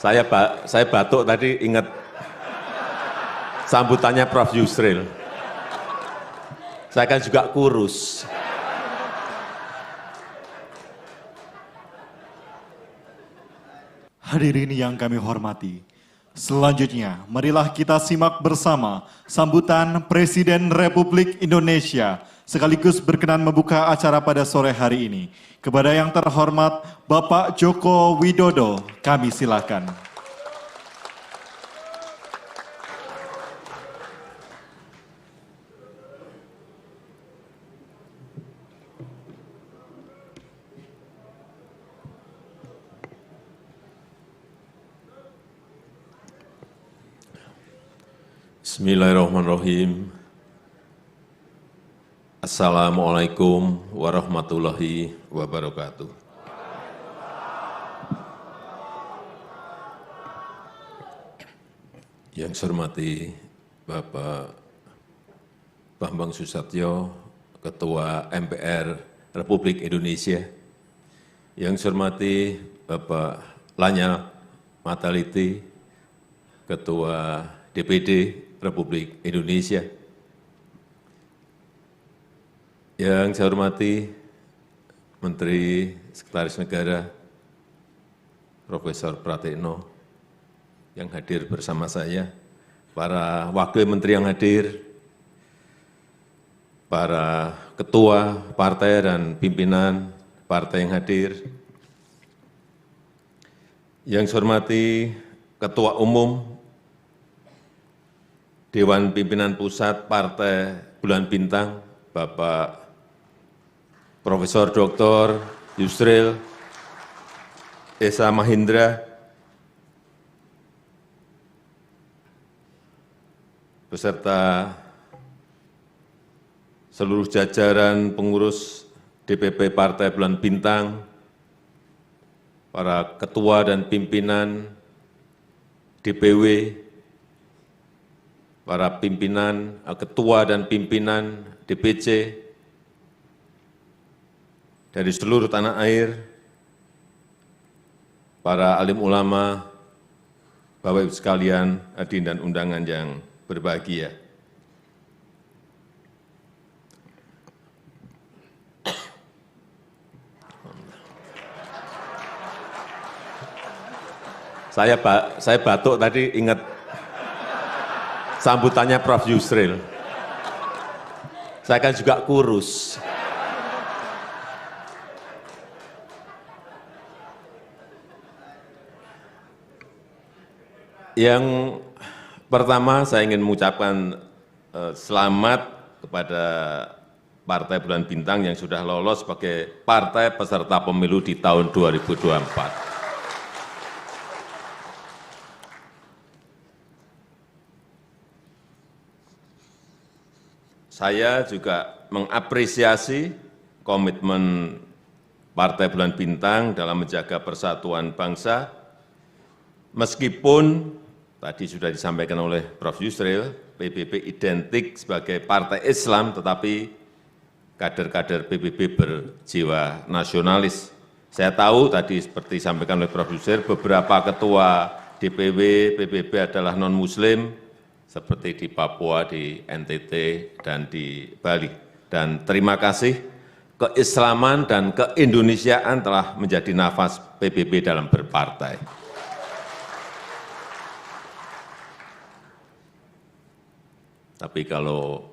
Saya batuk tadi ingat sambutannya Prof. Yusril. Saya kan juga kurus. Hadirin yang kami hormati, selanjutnya marilah kita simak bersama sambutan Presiden Republik Indonesia sekaligus berkenan membuka acara pada sore hari ini. Kepada yang terhormat Bapak Joko Widodo, kami silakan. Bismillahirrahmanirrahim. Assalamualaikum warahmatullahi wabarakatuh. Yang saya hormati Bapak Bambang Susatyo, Ketua MPR Republik Indonesia. Yang saya hormati Bapak Lanyal Mataliti, Ketua DPD Republik Indonesia. Yang saya hormati Menteri Sekretaris Negara Profesor Pratikno yang hadir bersama saya, para wakil menteri yang hadir, para ketua partai dan pimpinan partai yang hadir, yang saya hormati Ketua Umum Dewan Pimpinan Pusat Partai Bulan Bintang, Bapak Profesor Dr. Yusril Esa Mahendra, beserta seluruh jajaran pengurus DPP Partai Bulan Bintang, para ketua dan pimpinan DPW, para pimpinan, ketua dan pimpinan DPC dari seluruh tanah air, para alim ulama, Bapak Ibu sekalian, hadirin dan undangan yang berbahagia. Saya batuk tadi ingat sambutannya Prof. Yusril. Saya kan juga kurus. Yang pertama saya ingin mengucapkan selamat kepada Partai Bulan Bintang yang sudah lolos sebagai partai peserta pemilu di tahun 2024. Saya juga mengapresiasi komitmen Partai Bulan Bintang dalam menjaga persatuan bangsa, meskipun tadi sudah disampaikan oleh Prof. Yusril, PBB identik sebagai partai Islam, tetapi kader-kader PBB berjiwa nasionalis. Saya tahu tadi seperti disampaikan oleh Prof. Yusril, beberapa ketua DPW PBB adalah non-Muslim, seperti di Papua, di NTT, dan di Bali. Dan terima kasih, keislaman dan keindonesiaan telah menjadi nafas PBB dalam berpartai. Tapi kalau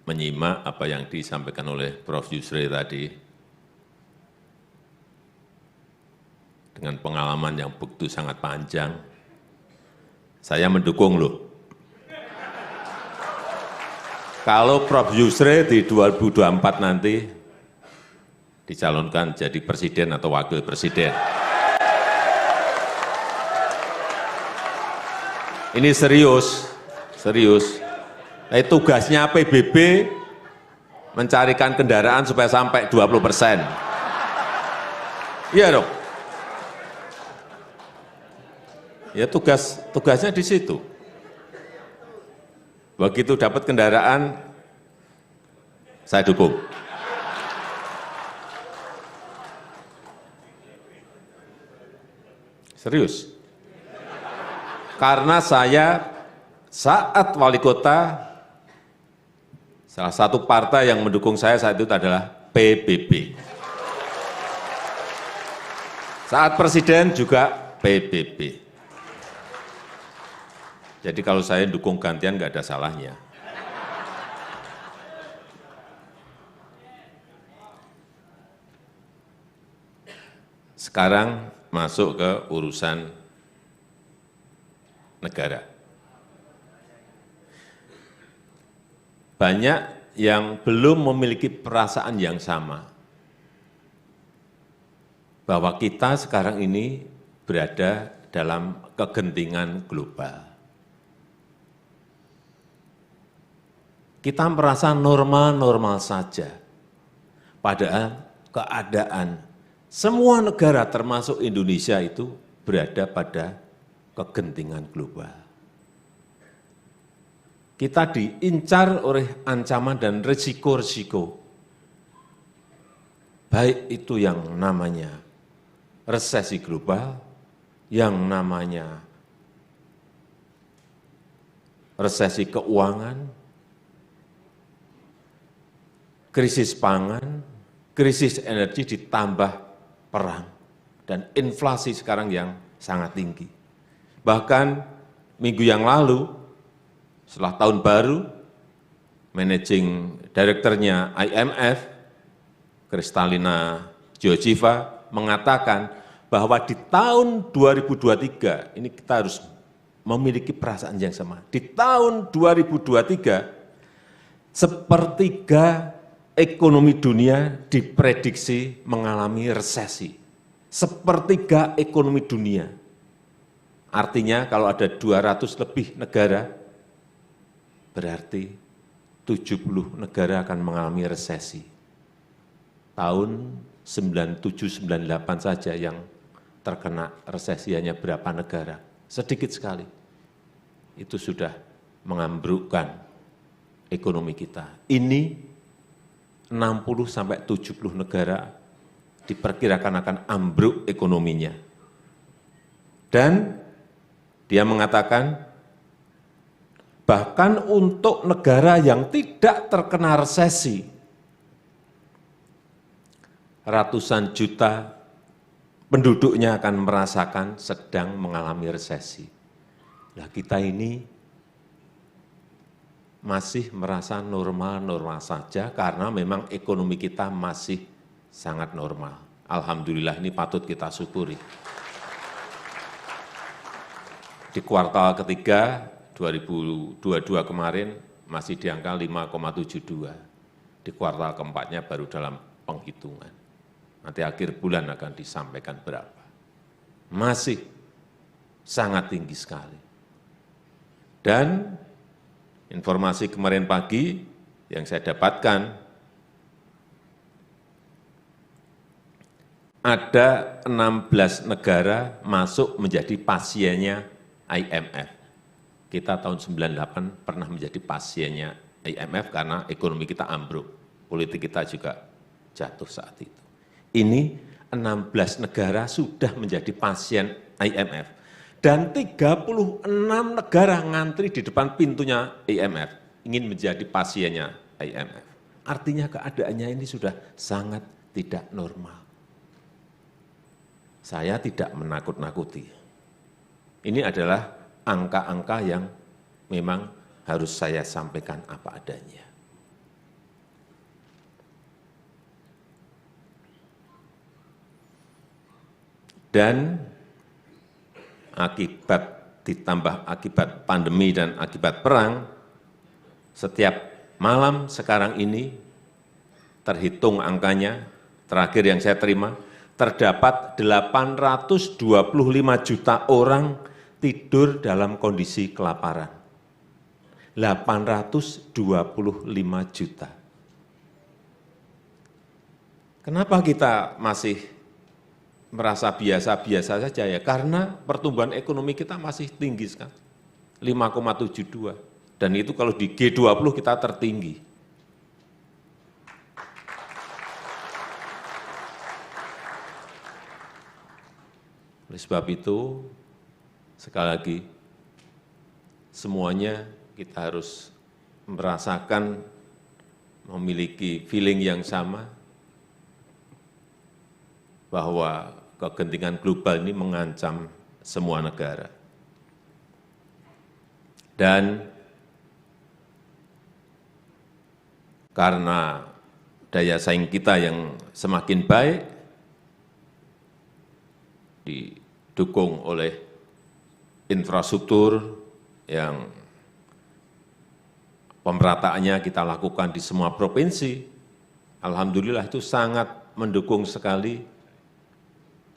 menyimak apa yang disampaikan oleh Prof. Yusril tadi, dengan pengalaman yang begitu sangat panjang, saya mendukung loh. Kalau Prof. Yusril di 2024 nanti dicalonkan jadi presiden atau wakil presiden. Ini serius, serius. Nah, tugasnya PBB mencarikan kendaraan supaya sampai 20%. Iya dong. Ya tugasnya di situ. Begitu dapat kendaraan, saya dukung. Serius. Karena saya saat wali kota, salah satu partai yang mendukung saya saat itu adalah PBB. Saat presiden juga PBB. Jadi kalau saya dukung gantian nggak ada salahnya. Sekarang masuk ke urusan negara. Banyak yang belum memiliki perasaan yang sama bahwa kita sekarang ini berada dalam kegentingan global. Kita merasa normal-normal saja, padahal keadaan semua negara termasuk Indonesia itu berada pada kegentingan global. Kita diincar oleh ancaman dan risiko-risiko, baik itu yang namanya resesi global, yang namanya resesi keuangan, krisis pangan, krisis energi ditambah perang, dan inflasi sekarang yang sangat tinggi. Bahkan minggu yang lalu, setelah tahun baru, managing director-nya IMF, Kristalina Georgieva, mengatakan bahwa di tahun 2023, ini kita harus memiliki perasaan yang sama. Di tahun 2023, sepertiga ekonomi dunia diprediksi mengalami resesi. Sepertiga ekonomi dunia. Artinya kalau ada 200 lebih negara, berarti 70 negara akan mengalami resesi. Tahun 97-98 saja yang terkena resesi hanya berapa negara, sedikit sekali. Itu sudah mengambrukkan ekonomi kita. Ini 60-70 negara diperkirakan akan ambruk ekonominya. Dan dia mengatakan, bahkan untuk negara yang tidak terkena resesi, ratusan juta penduduknya akan merasakan sedang mengalami resesi. Nah, kita ini masih merasa normal-normal saja karena memang ekonomi kita masih sangat normal. Alhamdulillah, ini patut kita syukuri. Di kuartal ketiga 2022 kemarin masih di angka 5,72. Di kuartal keempatnya baru dalam penghitungan. Nanti akhir bulan akan disampaikan berapa. Masih sangat tinggi sekali. Dan informasi kemarin pagi yang saya dapatkan, ada 16 negara masuk menjadi pasiennya IMF. Kita tahun 98 pernah menjadi pasiennya IMF karena ekonomi kita ambruk, politik kita juga jatuh saat itu. Ini 16 negara sudah menjadi pasien IMF. Dan 36 negara ngantri di depan pintunya IMF, ingin menjadi pasiennya IMF. Artinya keadaannya ini sudah sangat tidak normal. Saya tidak menakut-nakuti. Ini adalah angka-angka yang memang harus saya sampaikan apa adanya. Dan ditambah akibat pandemi dan akibat perang, setiap malam sekarang ini terhitung angkanya, terakhir yang saya terima, terdapat 825 juta orang tidur dalam kondisi kelaparan. 825 juta. Kenapa kita masih merasa biasa-biasa saja ya? Karena pertumbuhan ekonomi kita masih tinggi sekali, 5,72. Dan itu kalau di G20 kita tertinggi. Oleh sebab itu, sekali lagi, semuanya kita harus merasakan, memiliki feeling yang sama, bahwa kegentingan global ini mengancam semua negara. Dan karena daya saing kita yang semakin baik, didukung oleh infrastruktur yang pemerataannya kita lakukan di semua provinsi, alhamdulillah itu sangat mendukung sekali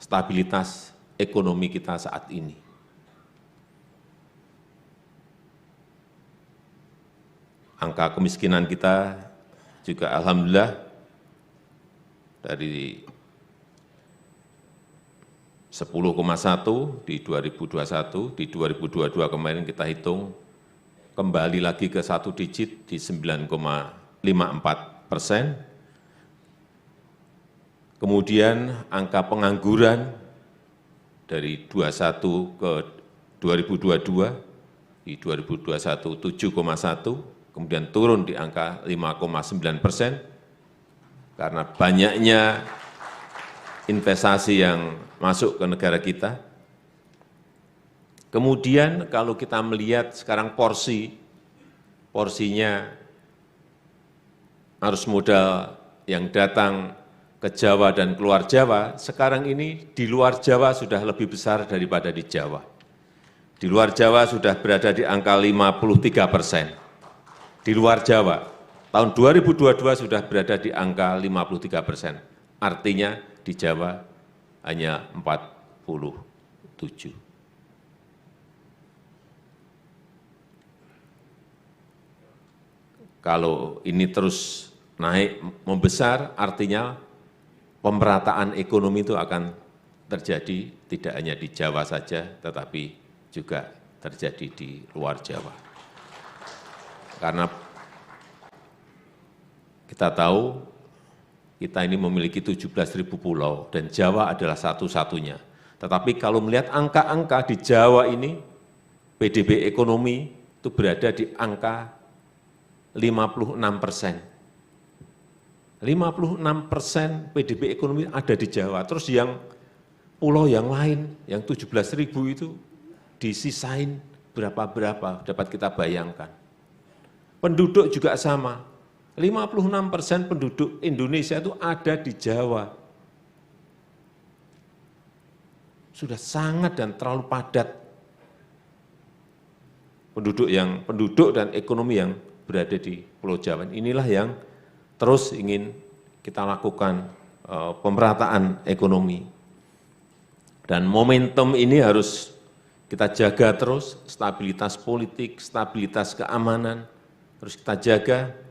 stabilitas ekonomi kita saat ini. Angka kemiskinan kita juga alhamdulillah dari 10,1 di 2021, di 2022 kemarin kita hitung kembali lagi ke 1 digit di 9,54%. Kemudian angka pengangguran dari 21 ke 2022, di 2021 7,1, kemudian turun di angka 5,9%, karena banyaknya investasi yang masuk ke negara kita. Kemudian kalau kita melihat sekarang porsinya arus modal yang datang ke Jawa dan keluar Jawa, sekarang ini di luar Jawa sudah lebih besar daripada di Jawa. Di luar Jawa sudah berada di angka 53%. Di luar Jawa, tahun 2022 sudah berada di angka 53%. Artinya di Jawa hanya 47. Kalau ini terus naik membesar, artinya pemerataan ekonomi itu akan terjadi tidak hanya di Jawa saja, tetapi juga terjadi di luar Jawa. Karena kita tahu kita ini memiliki 17.000 pulau dan Jawa adalah satu-satunya. Tetapi kalau melihat angka-angka di Jawa ini, PDB ekonomi itu berada di angka 56%. 56% PDB ekonomi ada di Jawa. Terus yang pulau yang lain, yang 17.000 itu disisain berapa-berapa, dapat kita bayangkan. Penduduk juga sama, 56% penduduk Indonesia itu ada di Jawa. Sudah sangat dan terlalu padat penduduk dan ekonomi yang berada di Pulau Jawa. Inilah yang terus ingin kita lakukan pemerataan ekonomi. Dan momentum ini harus kita jaga terus, stabilitas politik, stabilitas keamanan, harus kita jaga.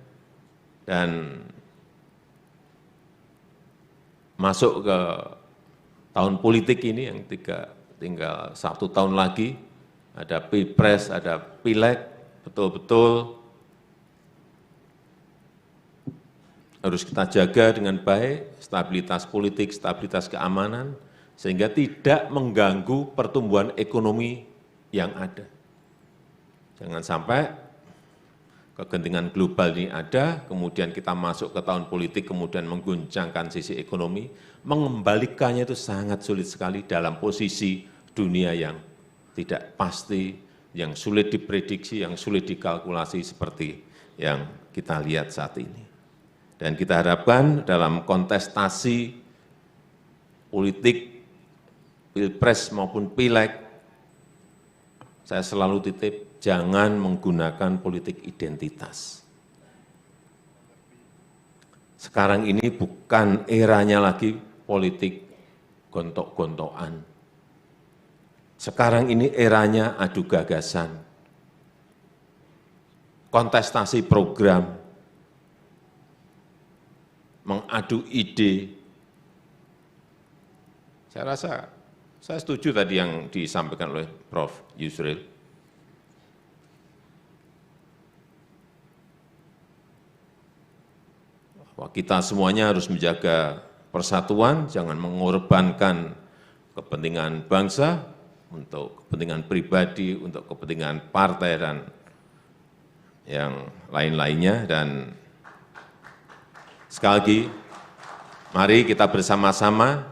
Dan masuk ke tahun politik ini yang tinggal 1 tahun lagi, ada Pilpres, ada Pileg, betul-betul harus kita jaga dengan baik, stabilitas politik, stabilitas keamanan, sehingga tidak mengganggu pertumbuhan ekonomi yang ada. Jangan sampai kegentingan global ini ada, kemudian kita masuk ke tahun politik, kemudian mengguncangkan sisi ekonomi, mengembalikannya itu sangat sulit sekali dalam posisi dunia yang tidak pasti, yang sulit diprediksi, yang sulit dikalkulasi seperti yang kita lihat saat ini. Dan kita harapkan dalam kontestasi politik, Pilpres maupun Pileg, saya selalu titip, jangan menggunakan politik identitas. Sekarang ini bukan eranya lagi politik gontok-gontokan. Sekarang ini eranya adu gagasan, kontestasi program, mengadu ide. Saya rasa, saya setuju tadi yang disampaikan oleh Prof. Yusril. Bahwa kita semuanya harus menjaga persatuan, jangan mengorbankan kepentingan bangsa, untuk kepentingan pribadi, untuk kepentingan partai, dan yang lain-lainnya. Dan sekali lagi, mari kita bersama-sama,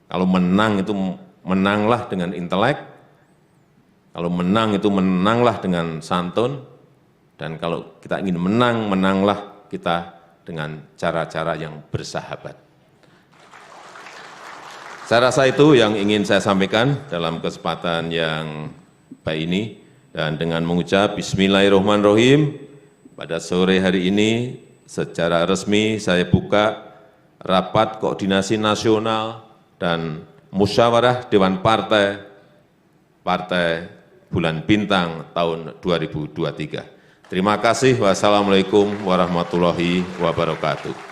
kalau menang itu menanglah dengan intelek, kalau menang itu menanglah dengan santun, dan kalau kita ingin menang, menanglah kita dengan cara-cara yang bersahabat. Saya rasa itu yang ingin saya sampaikan dalam kesempatan yang baik ini. Dan dengan mengucap Bismillahirrahmanirrahim, pada sore hari ini secara resmi saya buka rapat koordinasi nasional dan musyawarah Dewan Partai Bulan Bintang tahun 2023. Terima kasih. Wassalamualaikum warahmatullahi wabarakatuh.